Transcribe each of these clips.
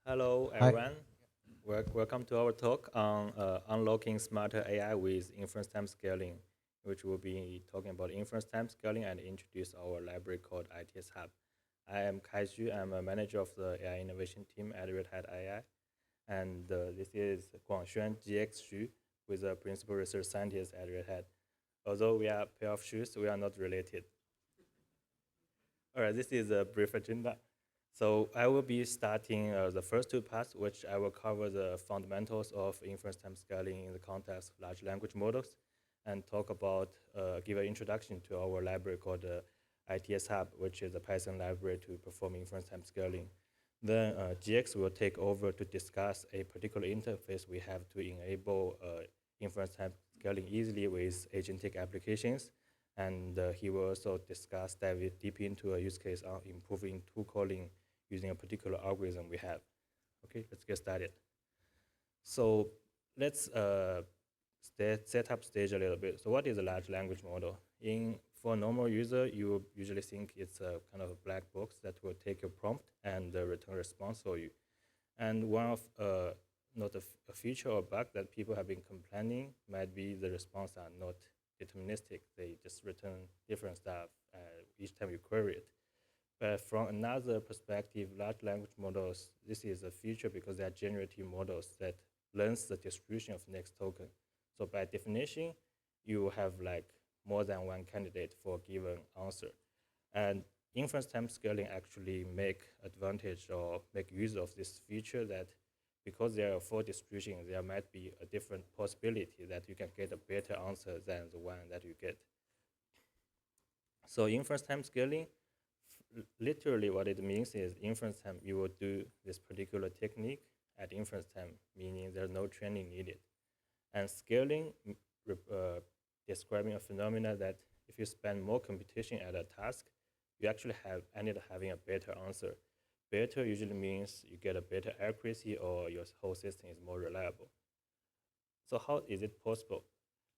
Hello, Hi. everyone. Welcome to our talk on unlocking smarter AI with inference-time scaling, which will be talking about inference-time scaling and introduce our library called ITS Hub. I am Kai Xu. I'm a manager of the AI innovation team at Red Hat AI, and this is Guangxuan Xu, who is a principal research scientist at Red Hat. Although we are a pair of shoes, we are not related. All right, this is a brief agenda. So I will be starting the first two parts, which I will cover the fundamentals of inference-time scaling in the context of large language models, and talk about, give an introduction to our library called ITS Hub, which is a Python library to perform inference-time scaling. Then GX will take over to discuss a particular interface we have to enable inference-time scaling easily with agentic applications. And he will also dive deep into a use case on improving tool calling using a particular algorithm we have. Okay, let's get started. So let's set up stage a little bit. So what is a large language model? For a normal user, you usually think it's a kind of a black box that will take your prompt and return response for you. And one of not a feature or bug that people have been complaining might be the response are not deterministic. They just return different stuff each time you query it. But from another perspective, large language models, this is a feature because they are generative models that learns the distribution of next token. So by definition, you have like more than one candidate for a given answer. And inference time scaling actually make advantage or make use of this feature that because there are four distributions, there might be a different possibility that you can get a better answer than the one that you get. So inference time scaling, literally what it means is inference time, you will do this particular technique at inference time, meaning there's no training needed. And scaling, describing a phenomena that if you spend more computation at a task, you actually ended up having a better answer. Better usually means you get a better accuracy or your whole system is more reliable. So how is it possible?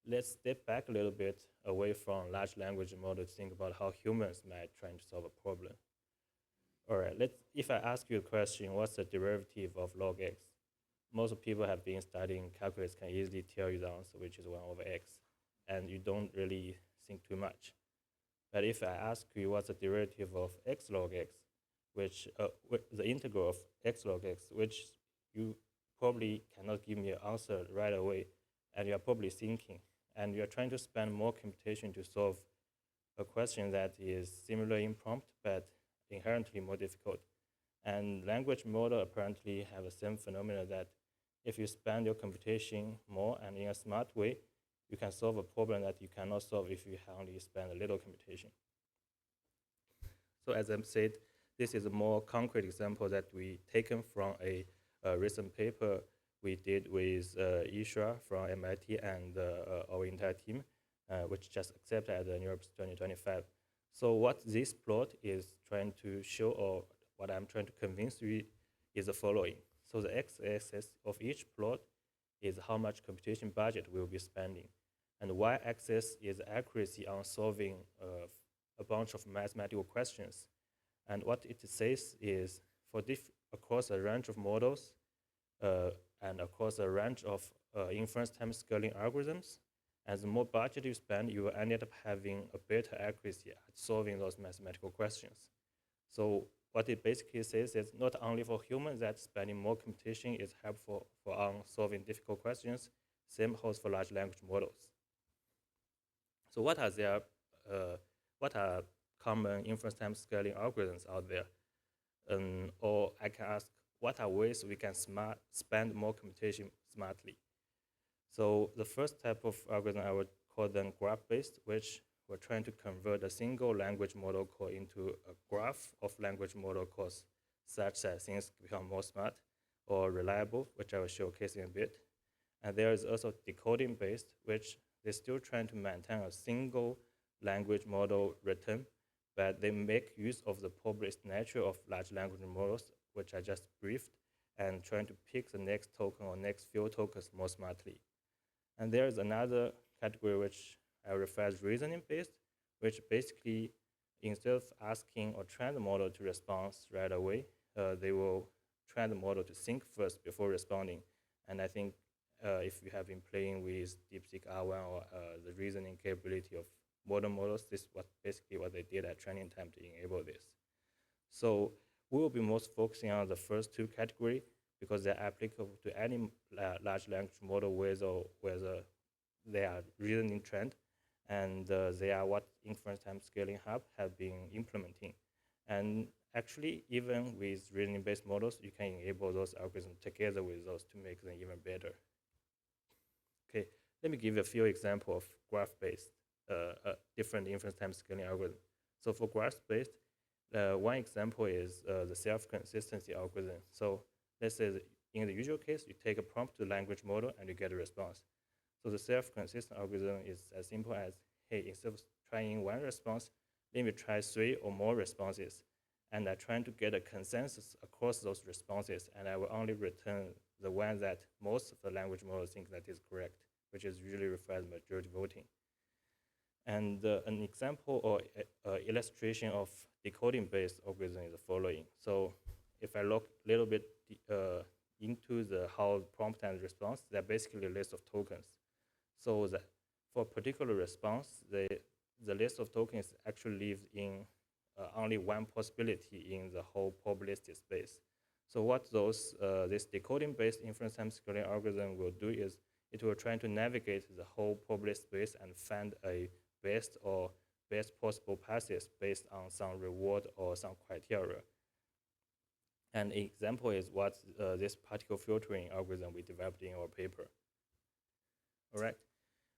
Let's step back a little bit away from large language models to think about how humans might try to solve a problem. All right, if I ask you a question, what's the derivative of log x? Most people have been studying calculus can easily tell you the answer, which is 1 over x, and you don't really think too much. But if I ask you what's the derivative of x log x, the integral of x log x, which you probably cannot give me an answer right away, and you're probably thinking, and you're trying to spend more computation to solve a question that is similar in prompt, but inherently more difficult. And language model apparently have the same phenomena that if you spend your computation more and in a smart way, you can solve a problem that you cannot solve if you only spend a little computation. So as I said, this is a more concrete example that we taken from a recent paper we did with Ishra from MIT and our entire team, which just accepted at the NeurIPS 2025. So what this plot is trying to show, or what I'm trying to convince you, is the following. So the x-axis of each plot is how much computation budget we'll be spending. And the y-axis is accuracy on solving a bunch of mathematical questions. And what it says is across a range of models and across a range of inference time scaling algorithms, as the more budget you spend, you will end up having a better accuracy at solving those mathematical questions. So what it basically says is not only for humans that spending more computation is helpful for solving difficult questions, same holds for large language models. So what are common inference time scaling algorithms out there? Or I can ask, what are ways we can spend more computation smartly? So the first type of algorithm I would call them graph-based, which we're trying to convert a single language model call into a graph of language model calls such that things become more smart or reliable, which I will showcase in a bit. And there is also decoding-based, which they're still trying to maintain a single language model written, but they make use of the probabilistic nature of large language models, which I just briefed, and trying to pick the next token or next few tokens more smartly. And there is another category which I refer as reasoning-based, which basically, instead of asking or train the model to respond right away, they will train the model to think first before responding. And I think if you have been playing with DeepSeek R1 or the reasoning capability of modern models, this was basically what they did at training time to enable this. So we will be most focusing on the first two categories because they're applicable to any large language model, whether they are reasoning trained, and they are what Inference-Time Scaling Hub have been implementing. And actually, even with reasoning-based models, you can enable those algorithms together with those to make them even better. Okay, let me give you a few examples of graph-based different inference-time scaling algorithm. So for graph-based, one example is the self-consistency algorithm. So let's say that in the usual case, you take a prompt to the language model and you get a response. So the self-consistent algorithm is as simple as, hey, instead of trying one response, let me try 3 or more responses. And I'm trying to get a consensus across those responses, and I will only return the one that most of the language models think that is correct, which is usually referred to majority voting. And an example or illustration of decoding-based algorithm is the following. So if I look a little bit into the how prompt and response, they're basically a list of tokens. So that for a particular response, the list of tokens actually lives in only one possibility in the whole probabilistic space. So what this decoding-based inference-time scaling algorithm will do is it will try to navigate the whole probabilistic space and find a best possible passes based on some reward or some criteria. An example is what this particle filtering algorithm we developed in our paper. All right.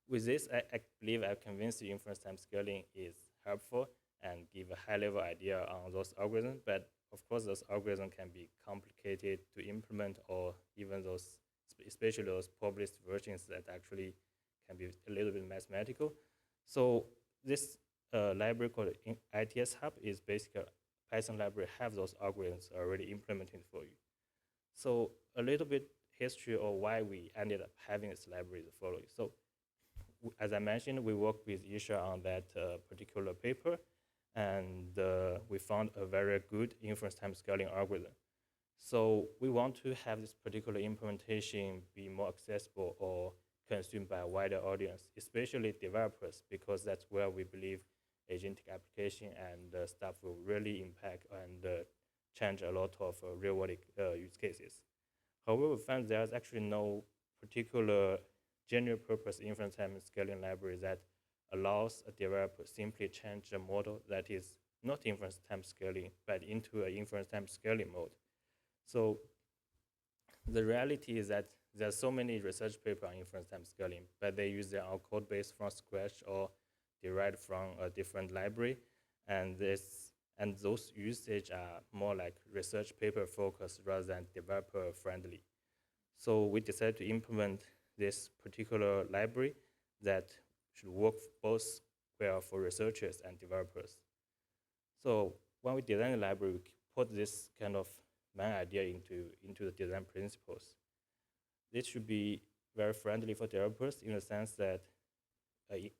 With this, I believe I've convinced you inference-time scaling is helpful and give a high-level idea on those algorithms. But of course, those algorithms can be complicated to implement, or even those, especially those published versions that actually can be a little bit mathematical. So this library called ITS Hub is basically a Python library have those algorithms already implemented for you. So a little bit history of why we ended up having this library is the following. So as I mentioned, we worked with Isha on that particular paper, and we found a very good inference-time scaling algorithm. So we want to have this particular implementation be more accessible or consumed by a wider audience, especially developers, because that's where we believe agentic application and stuff will really impact and change a lot of real-world use cases. However, we found there's actually no particular general purpose inference-time scaling library that allows a developer simply change a model that is not inference-time scaling, but into an inference-time scaling mode. So the reality is that there's so many research papers on inference-time scaling, but they use their own code base from scratch or derived from a different library, and those usage are more like research paper focused rather than developer friendly. So we decided to implement this particular library that should work both well for researchers and developers. So when we designed the library, we put this kind of main idea into the design principles. This should be very friendly for developers in the sense that a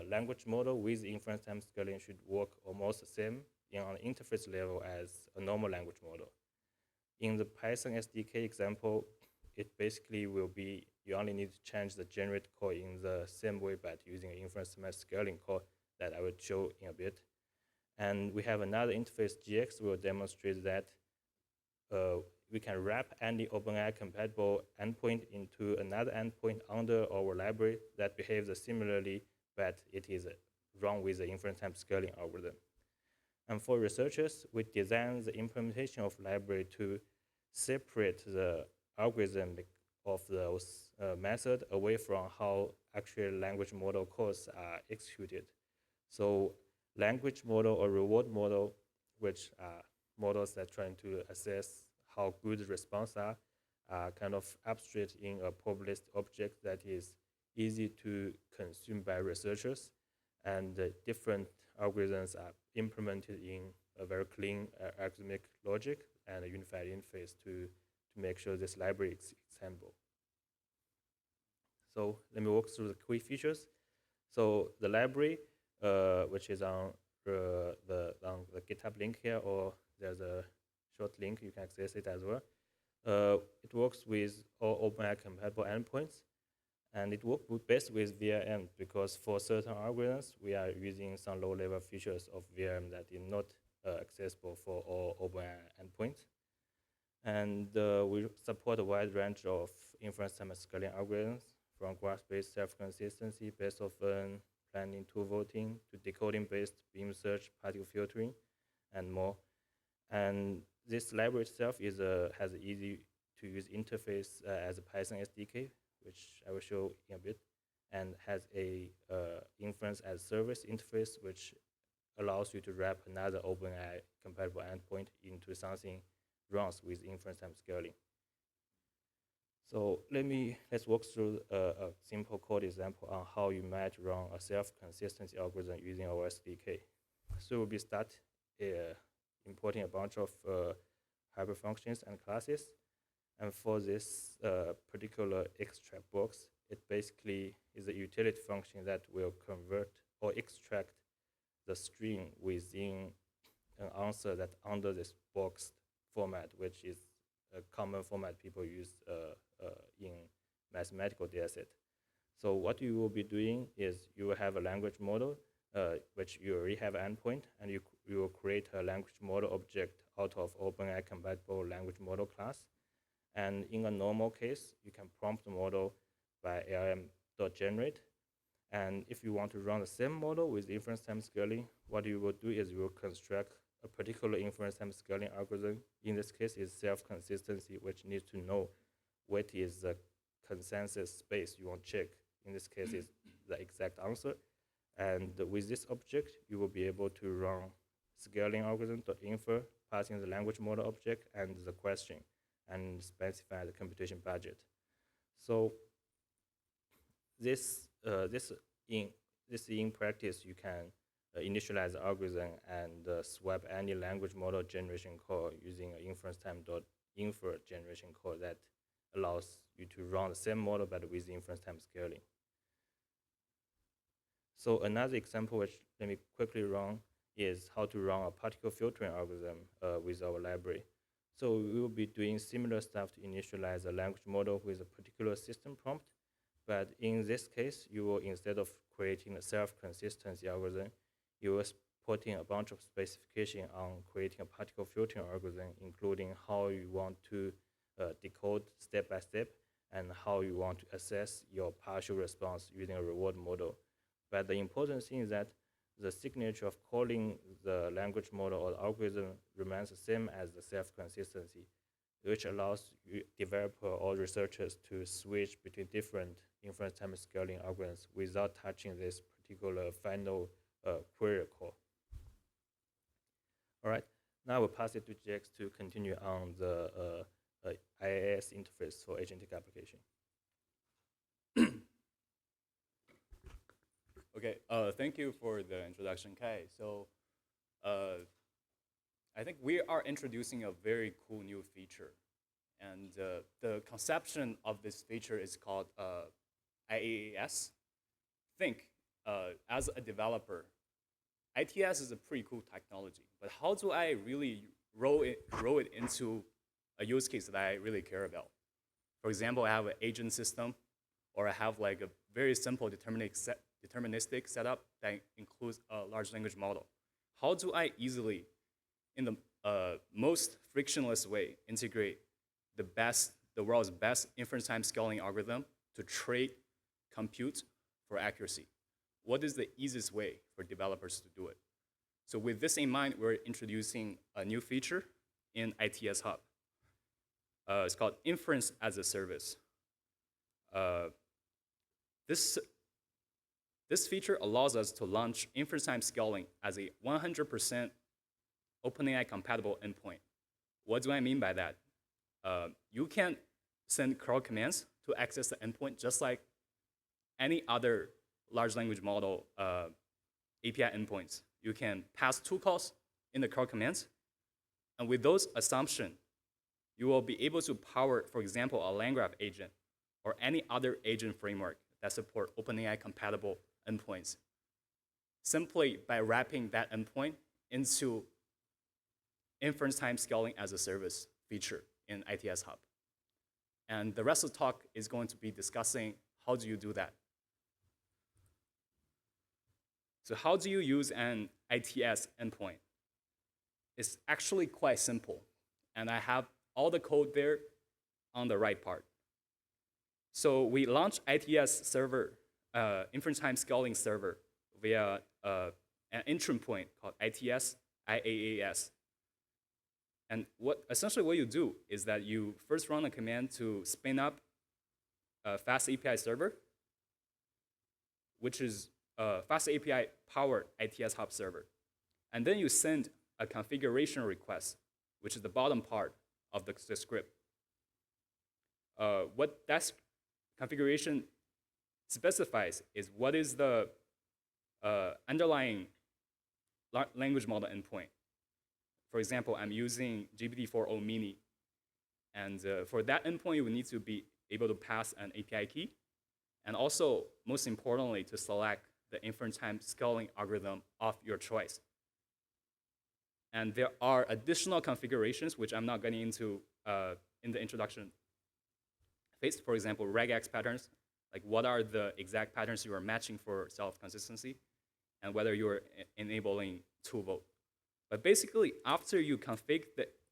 language model with inference-time scaling should work almost the same on an interface level as a normal language model. In the Python SDK example, it basically will be you only need to change the generate code in the same way, but using an inference-time scaling code that I will show in a bit. And we have another interface GX will demonstrate that we can wrap any OpenAI compatible endpoint into another endpoint under our library that behaves similarly, but it is run with the inference-time scaling algorithm. And for researchers, we designed the implementation of library to separate the algorithm of those method away from how actual language model codes are executed. So language model or reward model, which are models that are trying to assess how good the response are kind of abstract in a probabilistic object that is easy to consume by researchers, and different algorithms are implemented in a very clean algorithmic logic and a unified interface to make sure this library is example. So let me walk through the key features. So the library, which is on the GitHub link here, or there's a short link, you can access it as well. It works with all OpenAI compatible endpoints, and it works best with VRM because for certain algorithms, we are using some low-level features of VRM that is not accessible for all OpenAI endpoints. And we support a wide range of inference-time scaling algorithms, from graph-based self-consistency based on planning to voting to decoding-based beam search, particle filtering, and more. And this library itself has an easy-to-use interface as a Python SDK, which I will show in a bit, and has a inference as service interface, which allows you to wrap another OpenAI compatible endpoint into something runs with inference-time scaling. So let's walk through a simple code example on how you might run a self-consistency algorithm using our SDK. So we'll be start importing a bunch of hyperfunctions and classes. And for this particular extract box, it basically is a utility function that will convert or extract the string within an answer that under this box format, which is a common format people use in mathematical dataset. So what you will be doing is you will have a language model, which you already have an endpoint, and you will create a language model object out of OpenAI compatible language model class. And in a normal case, you can prompt the model by LM.generate. And if you want to run the same model with inference-time scaling, what you will do is you will construct a particular inference-time scaling algorithm. In this case, is self-consistency, which needs to know what is the consensus space you want to check. In this case, is the exact answer. And with this object, you will be able to run scaling algorithm.infer, passing the language model object and the question, and specify the computation budget. So this in practice, you can initialize the algorithm and swap any language model generation call using an inference-time.infer generation call that allows you to run the same model but with inference-time scaling. So another example, which let me quickly run, is how to run a particle filtering algorithm with our library. So we will be doing similar stuff to initialize a language model with a particular system prompt. But in this case, you will, instead of creating a self-consistency algorithm, you will put in a bunch of specification on creating a particle filtering algorithm, including how you want to decode step by step and how you want to assess your partial response using a reward model. But the important thing is that the signature of calling the language model or the algorithm remains the same as the self-consistency, which allows developer or researchers to switch between different inference-time scaling algorithms without touching this particular final query call. All right, now we'll pass it to Jax to continue on the IaaS interface for agentic application. Okay, thank you for the introduction, Kai. So I think we are introducing a very cool new feature. And the conception of this feature is called IaaS. Think, as a developer, ITS is a pretty cool technology, but how do I really roll it into a use case that I really care about? For example, I have an agent system, or I have like a very simple deterministic setup that includes a large language model. How do I easily, in the most frictionless way, integrate the world's best inference-time scaling algorithm to trade compute for accuracy? What is the easiest way for developers to do it? So with this in mind, we're introducing a new feature in ITS Hub. It's called Inference as a Service. This feature allows us to launch inference-time scaling as a 100% OpenAI compatible endpoint. What do I mean by that? You can send curl commands to access the endpoint just like any other large language model API endpoints. You can pass two calls in the curl commands, and with those assumptions, you will be able to power, for example, a LangGraph agent or any other agent framework that support OpenAI compatible endpoints, simply by wrapping that endpoint into inference time scaling as a service feature in ITS Hub. And the rest of the talk is going to be discussing how do you do that. So how do you use an ITS endpoint? It's actually quite simple. And I have all the code there on the right part. So we launched ITS server, Inference-Time Scaling server via an entry point called ITS IaaS. And essentially what you do is that you first run a command to spin up a fast API server, which is a fast API powered ITS hub server. And then you send a configuration request, which is the bottom part of the script. What that configuration specifies is what is the underlying language model endpoint. For example, I'm using GPT-4o Mini. And for that endpoint, you will need to be able to pass an API key. And also, most importantly, to select the inference-time scaling algorithm of your choice. And there are additional configurations, which I'm not getting into in the introduction phase. For example, regex patterns, like what are the exact patterns you are matching for self-consistency, and whether you're enabling 2-vote. But basically, after you config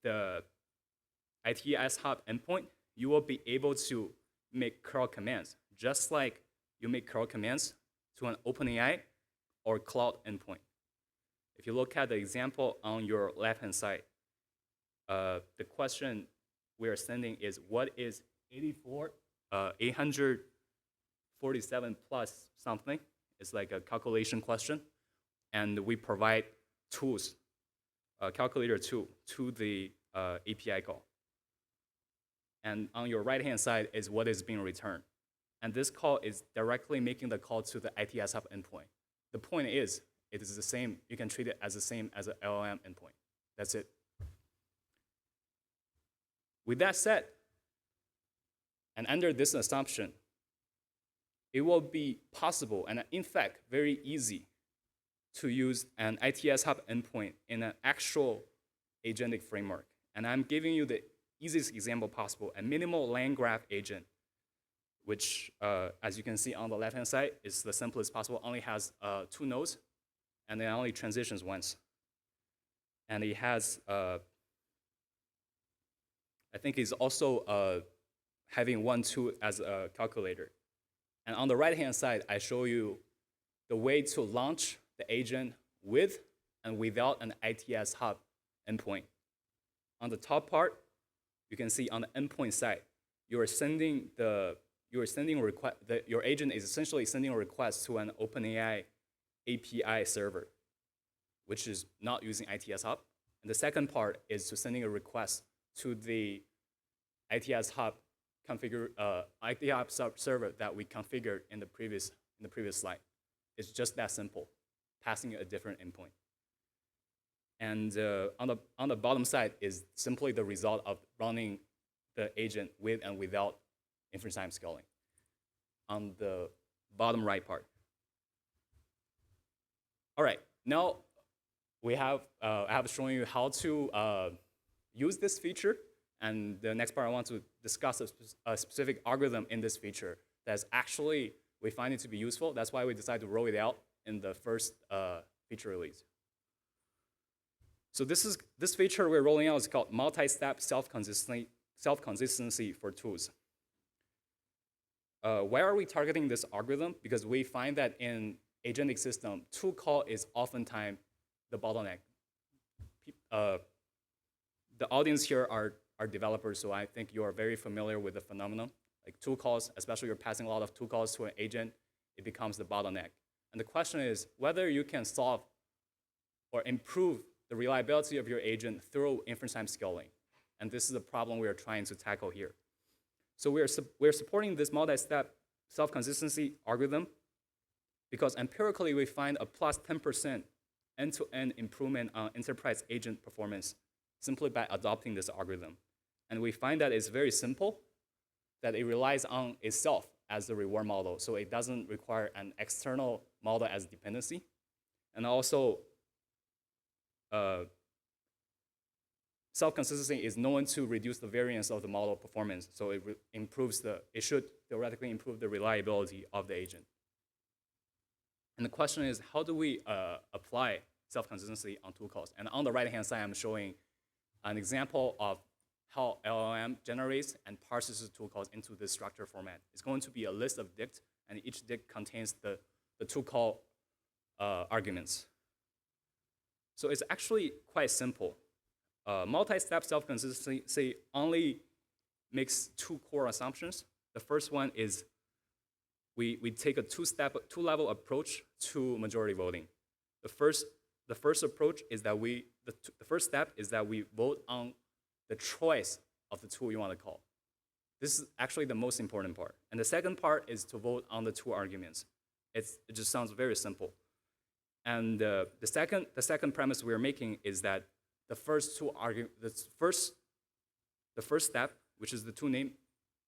the ITS hub endpoint, you will be able to make curl commands, just like you make curl commands to an OpenAI or cloud endpoint. If you look at the example on your left-hand side, the question we are sending is, what is 847 plus something? It's like a calculation question. And we provide tools, calculator tool, to the API call. And on your right-hand side is what is being returned. And this call is directly making the call to the ITS hub endpoint. The point is, it is the same. You can treat it as the same as an LLM endpoint. That's it. With that said, and under this assumption, it will be possible, and in fact, very easy, to use an ITS hub endpoint in an actual agentic framework. And I'm giving you the easiest example possible, a minimal land graph agent, which, as you can see on the left-hand side, is the simplest possible, only has 2 nodes, and then only transitions once. And it has, I think it's also having 1, 2 as a calculator. And on the right-hand side, I show you the way to launch the agent with and without an ITS hub endpoint. On the top part, you can see on the endpoint side, your agent is essentially sending a request to an OpenAI API server, which is not using ITS hub. And the second part is to sending a request to the ITS hub server that we configured in the previous slide. It's just that simple, passing a different endpoint. And on the bottom side is simply the result of running the agent with and without inference-time scaling. On the bottom right part. All right, now I have shown you how to use this feature. And the next part, I want to discuss a specific algorithm in this feature that's actually, we find it to be useful. That's why we decided to roll it out in the first feature release. So this feature we're rolling out is called multi-step self-consistency for tools. Why are we targeting this algorithm? Because we find that in agentic system, tool call is oftentimes the bottleneck. The audience here are developers, so I think you are very familiar with the phenomenon. Like tool calls, especially you're passing a lot of tool calls to an agent, it becomes the bottleneck. And the question is whether you can solve or improve the reliability of your agent through inference-time scaling. And this is the problem we are trying to tackle here. So we're supporting this multi-step self-consistency algorithm because empirically we find a plus 10% end-to-end improvement on enterprise agent performance simply by adopting this algorithm. And we find that it's very simple, that it relies on itself as the reward model, so it doesn't require an external model as dependency. And also, self-consistency is known to reduce the variance of the model performance, so it should theoretically improve the reliability of the agent. And the question is, how do we apply self-consistency on tool calls? And on the right-hand side, I'm showing an example of how LLM generates and parses the tool calls into this structure format. It's going to be a list of dict, and each dict contains the tool call arguments. So it's actually quite simple. Multi-step self-consistency only makes two core assumptions. The first one is we take a two-level approach to majority voting. The first approach is that the first step is that we vote on the choice of the tool you want to call. This is actually the most important part. And the second part is to vote on the two arguments. It just sounds very simple. And the second premise we're making is that the first step, which is the tool name,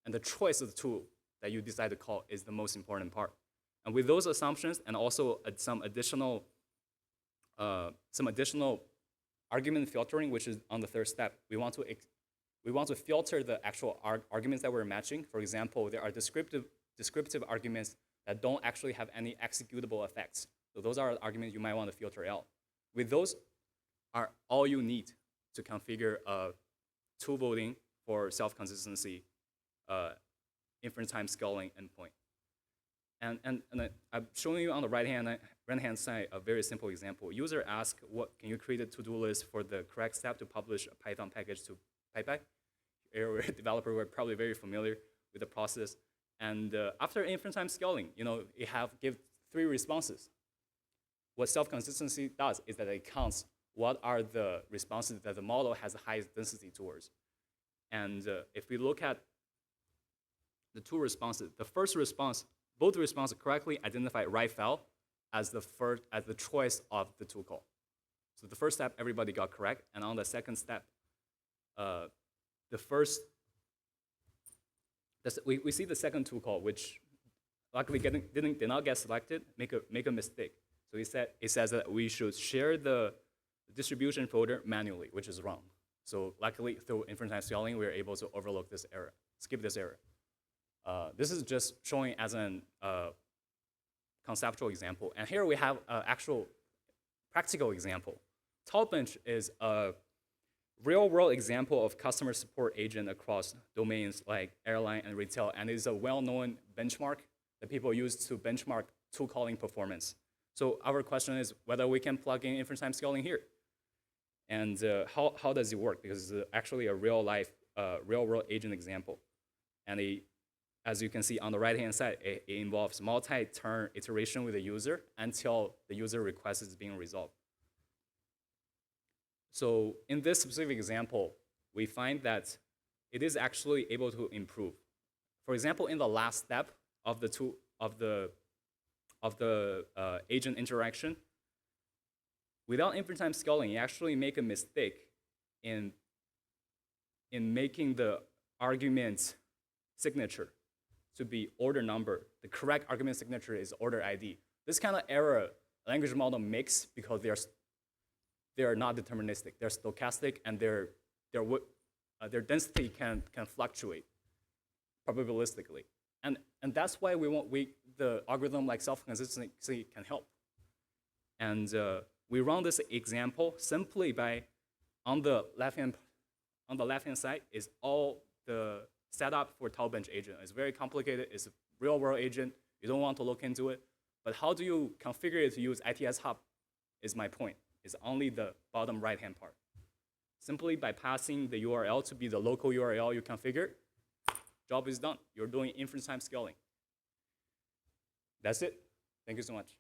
and the choice of the tool that you decide to call is the most important part. And with those assumptions and also some additional argument filtering, which is on the third step, we want to filter the actual arguments that we're matching. For example, there are descriptive arguments that don't actually have any executable effects. So those are arguments you might want to filter out. With those are all you need to configure tool voting for self-consistency inference-time scaling endpoint. And I'm showing you on the right-hand side a very simple example. User asks, can you create a to-do list for the correct step to publish a Python package to PyPy? You're a developer, we're probably very familiar with the process. And after inference-time scaling, it give 3 responses. What self-consistency does is that it counts what are the responses that the model has the highest density towards. And if we look at the 2 responses, the first response, both responses correctly identify right file as the choice of the tool call. So the first step, everybody got correct. And on the second step, we see the second tool call, which luckily did not get selected, make a mistake. So it says that we should share the distribution folder manually, which is wrong. So luckily, through inference-time scaling, we were able to overlook this error, skip this error. This is just showing as an conceptual example. And here we have an actual practical example. Talbench is a real-world example of customer support agent across domains like airline and retail, and is a well-known benchmark that people use to benchmark tool calling performance. So our question is whether we can plug in inference-time scaling here. And how does it work? Because it's actually a real-world agent example. And as you can see on the right-hand side, it involves multi-turn iteration with the user until the user request is being resolved. So in this specific example, we find that it is actually able to improve. For example, in the last step of the agent interaction, without inference-time scaling, you actually make a mistake in making the argument signature to be order number. The correct argument signature is order ID. This kind of error language model makes because they are not deterministic. They're stochastic, and their density can fluctuate probabilistically. And that's why the algorithm like self-consistency can help. And we run this example simply by on the left-hand side is all the setup for Talbench agent. It's very complicated. It's a real-world agent. You don't want to look into it. But how do you configure it to use ITS Hub is my point. It's only the bottom right-hand part. Simply by passing the URL to be the local URL you configure, job is done. You're doing inference-time scaling. That's it. Thank you so much.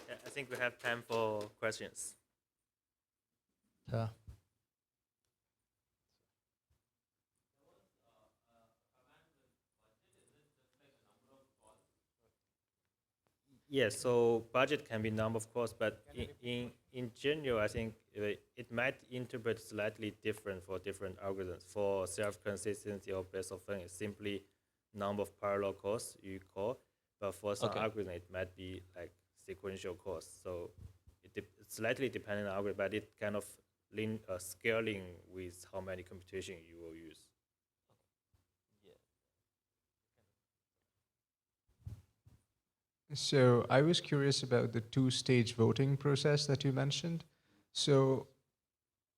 Yeah, I think we have time for questions. Yeah. Yes, so budget can be number of course, but in general, I think it might interpret slightly different for different algorithms. For self-consistency or best of n, it's simply number of parallel cores you call, but for some algorithm, it might be like sequential cores. So it slightly dependent on algorithm, but it kind of scaling with how many computation you will use. So I was curious about the two-stage voting process that you mentioned. So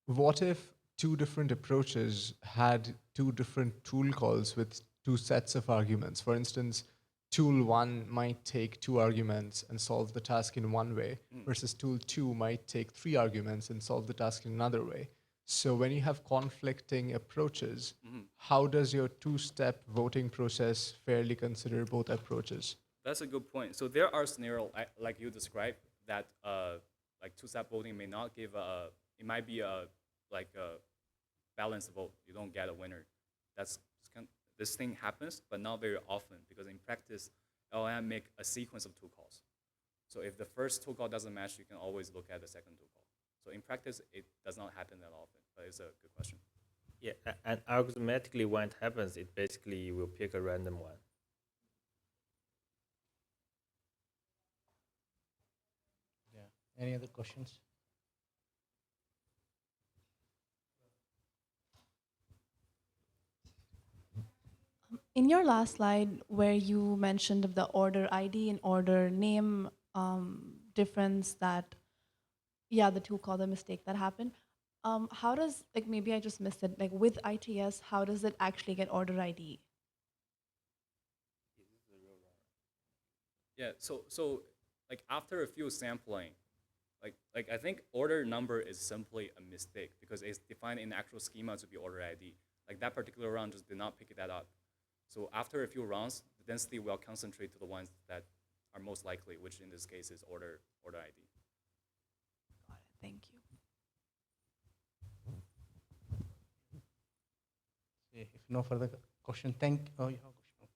what if two different approaches had two different tool calls with two sets of arguments? For instance, tool one might take two arguments and solve the task in one way, versus tool two might take three arguments and solve the task in another way. So when you have conflicting approaches, how does your two-step voting process fairly consider both approaches? That's a good point. So there are scenarios like you described that like two-step voting may not give it might be a balanced vote. You don't get a winner. This thing happens, but not very often because in practice, LLM make a sequence of two calls. So if the first two call doesn't match, you can always look at the second two call. So in practice, it does not happen that often, but it's a good question. Yeah, and algorithmically when it happens, it basically will pick a random one. Yeah. Any other questions? In your last slide, where you mentioned of the order ID and order name difference that, yeah, the two call the mistake that happened. How does, like, maybe I just missed it, like with ITS, how does it actually get order ID? Yeah, so like after a few sampling, like I think order number is simply a mistake because it's defined in the actual schema to be order ID. Like that particular round just did not pick that up. So after a few rounds, the density will concentrate to the ones that are most likely, which in this case is order ID. Got it. Thank you. If no further question, you have a question. Okay.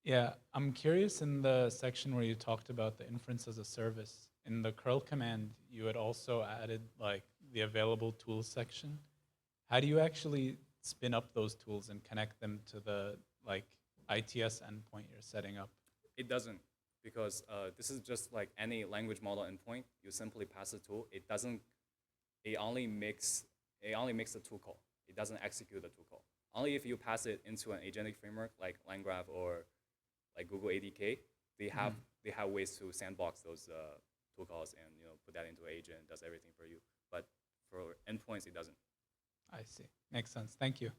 Yeah, I'm curious in the section where you talked about the inference as a service. In the curl command, you had also added like the available tools section. How do you actually spin up those tools and connect them to the like ITS endpoint you're setting up? It doesn't, because this is just like any language model endpoint. You simply pass a tool. It doesn't. It only makes a tool call. It doesn't execute the tool call. Only if you pass it into an agentic framework like LangGraph or like Google ADK, they have ways to sandbox those tool calls and put that into an agent, does everything for you. But for endpoints, it doesn't. I see. Makes sense. Thank you.